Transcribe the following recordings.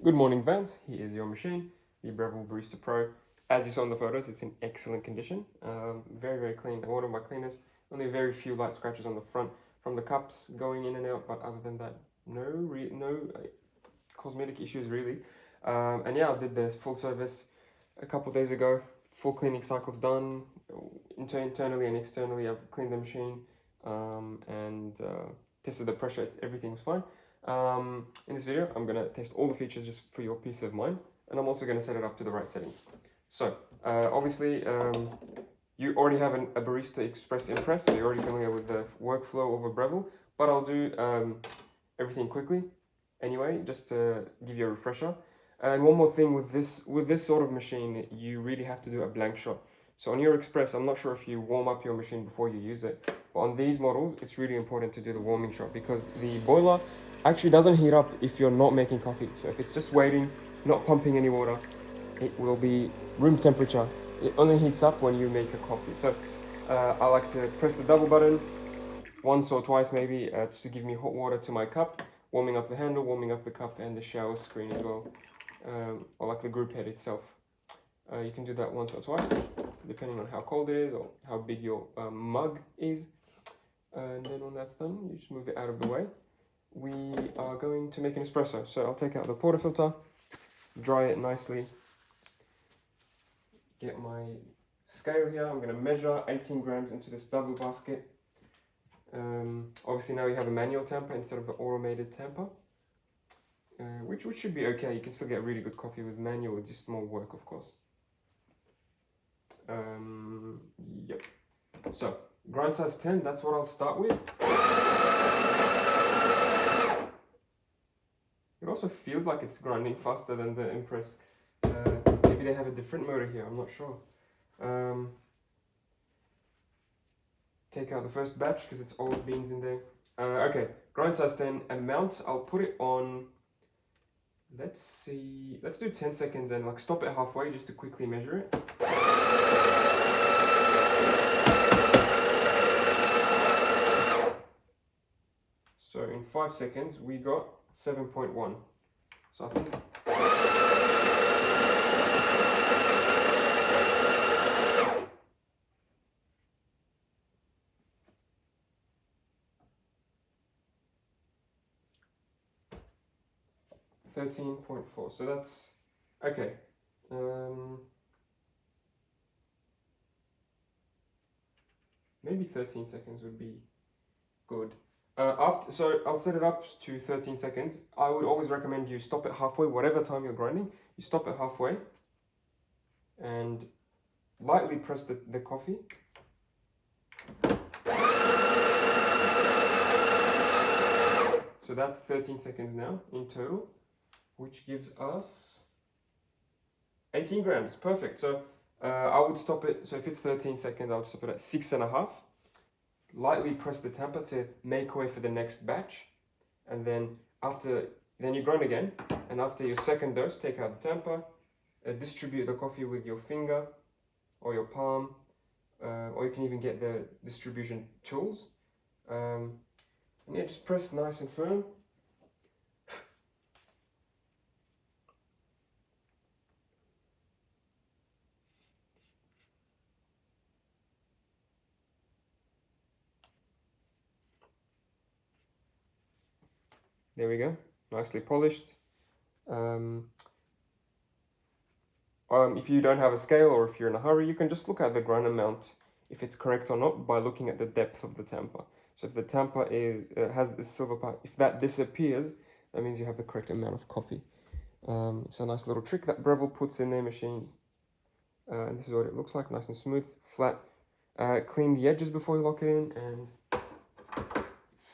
Good morning, Vance. Here is your machine, the Breville Barista Pro. As you saw in the photos, it's in excellent condition. Very, very clean. One of my cleaners. Only very few light scratches on the front from the cups going in and out, but other than that, no cosmetic issues really. And yeah, I did the full service a couple of days ago. Full cleaning cycles done, internally and externally. I've cleaned the machine and tested the pressure. Everything's fine. In this video, I'm going to test all the features just for your peace of mind, and I'm also going to set it up to the right settings. So, obviously, you already have a Barista Express Impress, so you're already familiar with the workflow of a Breville, but I'll do everything quickly anyway, just to give you a refresher. And one more thing with this sort of machine, you really have to do a blank shot. So on your Express, I'm not sure if you warm up your machine before you use it, but on these models, it's really important to do the warming shot because the boiler actually doesn't heat up if you're not making coffee. So if it's just waiting, not pumping any water, it will be room temperature. It only heats up when you make a coffee. So I like to press the double button once or twice maybe just to give me hot water to my cup, warming up the handle, warming up the cup and the shower screen as well, or like the group head itself. You can do that once or twice, depending on how cold it is or how big your mug is. And then when that's done, you just move it out of the way. We are going to make an espresso. So I'll take out the portafilter, dry it nicely, get my scale here. I'm going to measure 18 grams into this double basket. Obviously now you have a manual tamper instead of the automated tamper, which should be okay. You can still get really good coffee with manual, just more work of course. Yep. So grind size 10, that's what I'll start with. It also feels like it's grinding faster than the Impress. Maybe they have a different motor here, I'm not sure. Take out the first batch because it's old beans in there. Okay, grind size 10 amount, I'll put it on, let's see, let's do 10 seconds and like stop it halfway just to quickly measure it. So in 5 seconds we got 7.1. So I think $13.4. So that's okay. Maybe 13 seconds would be good. So I'll set it up to 13 seconds. I would always recommend you stop it halfway, whatever time you're grinding. You stop it halfway and lightly press the coffee. So that's 13 seconds now in total, which gives us 18 grams. Perfect. So I would stop it. So if it's 13 seconds, I would stop it at 6.5. Lightly press the tamper to make way for the next batch, and then you grind again, and after your second dose, take out the tamper, distribute the coffee with your finger or your palm, or you can even get the distribution tools, and yeah, just press nice and firm. There we go, nicely polished. If you don't have a scale or if you're in a hurry, you can just look at the grind amount, if it's correct or not, by looking at the depth of the tamper. So if the tamper has this silver part, if that disappears, that means you have the correct amount of coffee. It's a nice little trick that Breville puts in their machines. And this is what it looks like, nice and smooth, flat. Clean the edges before you lock it in, and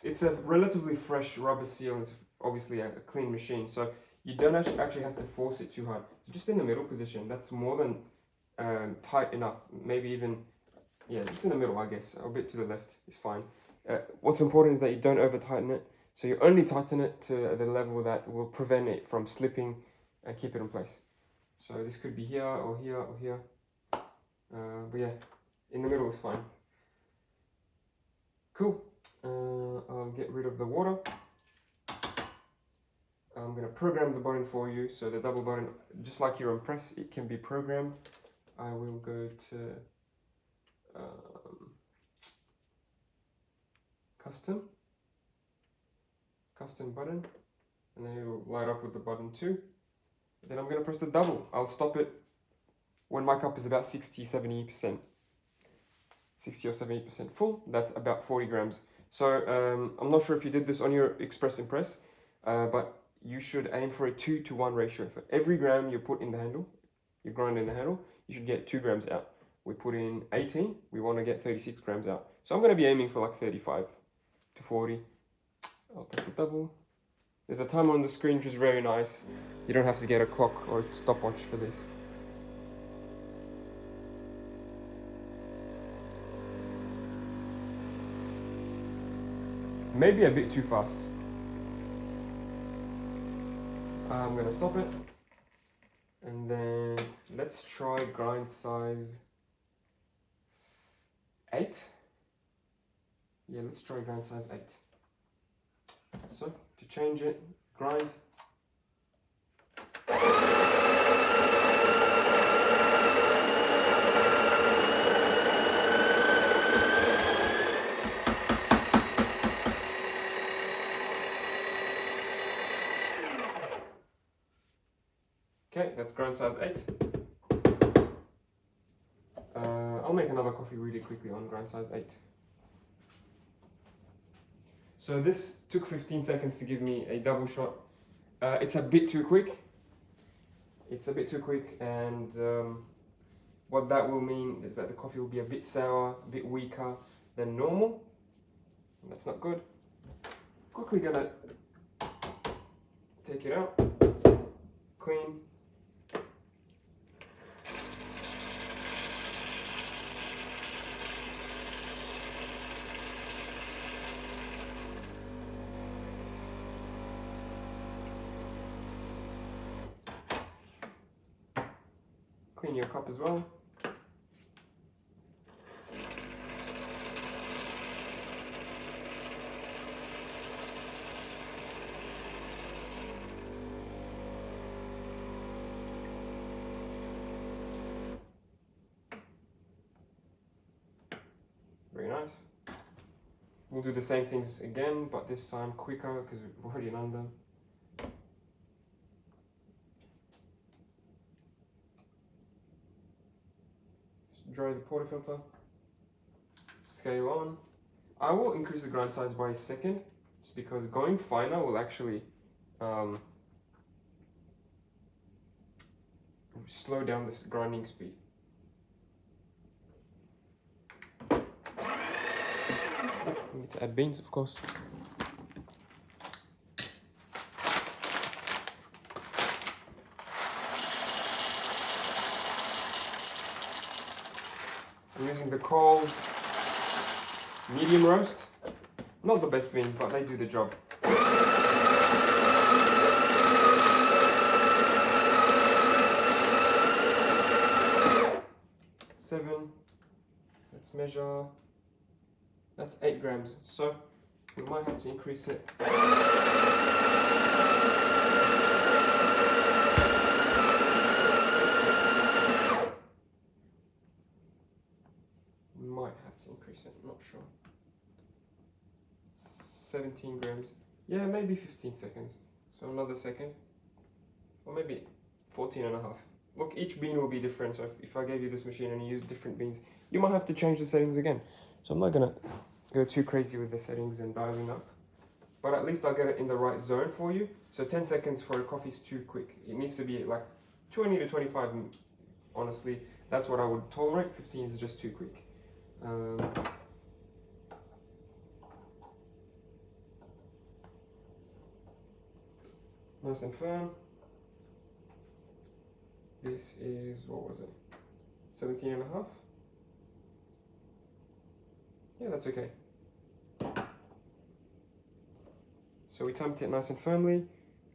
it's a relatively fresh rubber seal. It's obviously a clean machine, so you don't actually have to force it too hard. Just in the middle position, that's more than tight enough. Maybe even, yeah, just in the middle, I guess. A bit to the left is fine. What's important is that you don't over tighten it. So you only tighten it to the level that will prevent it from slipping and keep it in place. So this could be here or here or here. But yeah, in the middle is fine. Cool. I'll get rid of the water. I'm going to program the button for you. So the double button, just like your press, it can be programmed. I will go to custom button, and then it will light up with the button too. Then I'm going to press the double. I'll stop it when my cup is about 60-70%. 60 or 70% full. That's about 40 grams. So I'm not sure if you did this on your Express Impress, but you should aim for a 2-to-1 ratio. For every gram you put in the handle, you grind in the handle, you should get 2 grams out. We put in 18, we want to get 36 grams out. So I'm going to be aiming for like 35 to 40. I'll press the double. There's a timer on the screen, which is very nice. You don't have to get a clock or a stopwatch for this. Maybe a bit too fast. I'm going to stop it. And then let's try grind size 8. Yeah, let's try grind size 8. So to change it, grind. Okay, that's grind size 8. I'll make another coffee really quickly on grind size 8. So this took 15 seconds to give me a double shot. It's a bit too quick. It's a bit too quick, and what that will mean is that the coffee will be a bit sour, a bit weaker than normal. And that's not good. Quickly gonna take it out, clean. Clean your cup as well. Very nice. We'll do the same things again, but this time quicker because we've already done them. Dry the portafilter, scale on. I will increase the grind size by a second, just because going finer will actually slow down this grinding speed. We need to add beans, of course. I'm using the cold medium roast. Not the best beans, but they do the job. 7. Let's measure. That's 8 grams. So we might have to increase it. 17 grams. Yeah, maybe 15 seconds. So another second. Or maybe 14 and a half. Look, each bean will be different. So if I gave you this machine and you use different beans, you might have to change the settings again. So I'm not gonna go too crazy with the settings and dialing up. But at least I'll get it in the right zone for you. So 10 seconds for a coffee is too quick. It needs to be like 20 to 25, honestly. That's what I would tolerate. 15 is just too quick. Nice and firm. This is, what was it? 17 and a half? Yeah, that's okay. So we tamped it nice and firmly,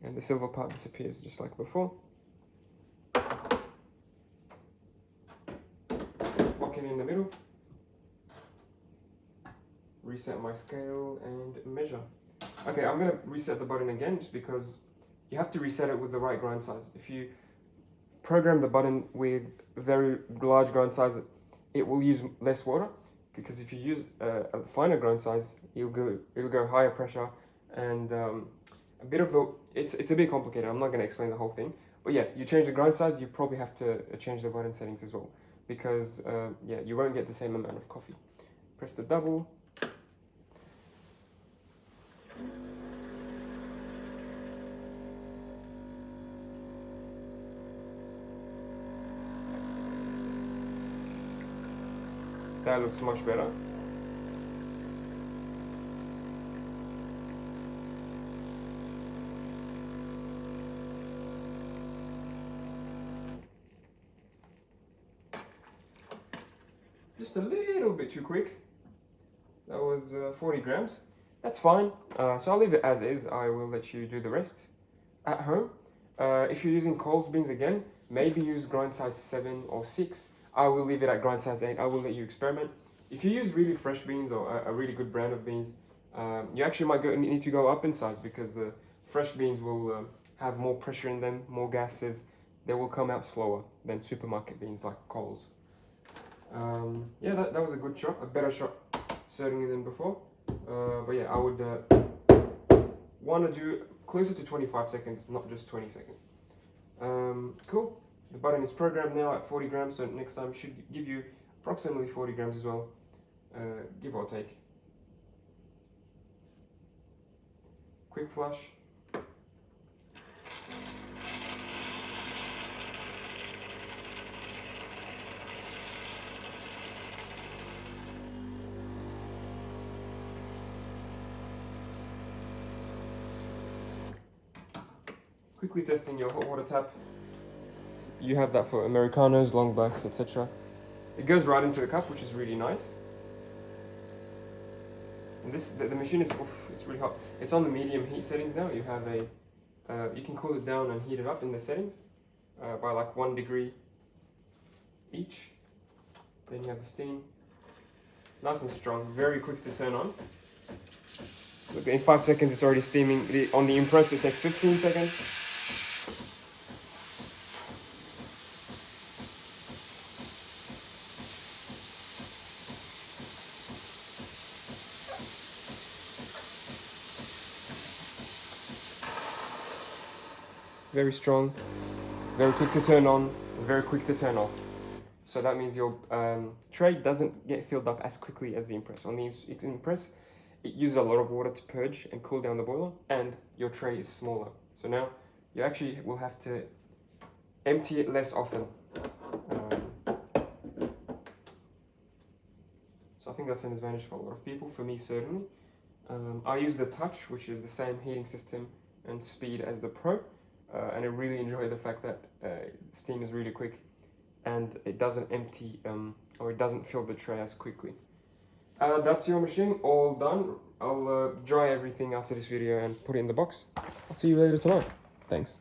and the silver part disappears just like before. Lock it in the middle. Reset my scale and measure. Okay, I'm gonna reset the button again just because you have to reset it with the right grind size. If you program the button with very large grind size, it will use less water, because if you use a finer grind size, it'll go higher pressure, and a bit of it's a bit complicated. I'm not going to explain the whole thing, but yeah, you change the grind size, you probably have to change the button settings as well, because yeah, you won't get the same amount of coffee. Press the double. That looks much better. Just a little bit too quick. That was 40 grams. That's fine. So I'll leave it as is. I will let you do the rest at home. If you're using cold beans again, maybe use grind size 7 or 6. I will leave it at grind size 8. I will let you experiment. If you use really fresh beans or a really good brand of beans, you actually might need to go up in size, because the fresh beans will have more pressure in them, more gases. They will come out slower than supermarket beans like Coles. Yeah, that was a good shot, a better shot certainly than before. But yeah, I would want to do closer to 25 seconds, not just 20 seconds. Cool. The button is programmed now at 40 grams, so next time should give you approximately 40 grams as well, give or take. Quick flush. Quickly testing your hot water tap. You have that for Americanos, long blacks, etc. It goes right into the cup, which is really nice. And the machine is, it's really hot. It's on the medium heat settings now. You have you can cool it down and heat it up in the settings by like 1 degree each. Then you have the steam. Nice and strong, very quick to turn on. Look, in 5 seconds it's already steaming. On the Impress it takes 15 seconds. Very strong, very quick to turn on, very quick to turn off. So that means your tray doesn't get filled up as quickly as the Impress. On the Impress, it uses a lot of water to purge and cool down the boiler, and your tray is smaller. So now you actually will have to empty it less often. So I think that's an advantage for a lot of people, for me certainly. I use the Touch, which is the same heating system and speed as the Pro. And I really enjoy the fact that steam is really quick, and it doesn't empty or it doesn't fill the tray as quickly. That's your machine, all done. I'll dry everything after this video and put it in the box. I'll see you later tomorrow. Thanks.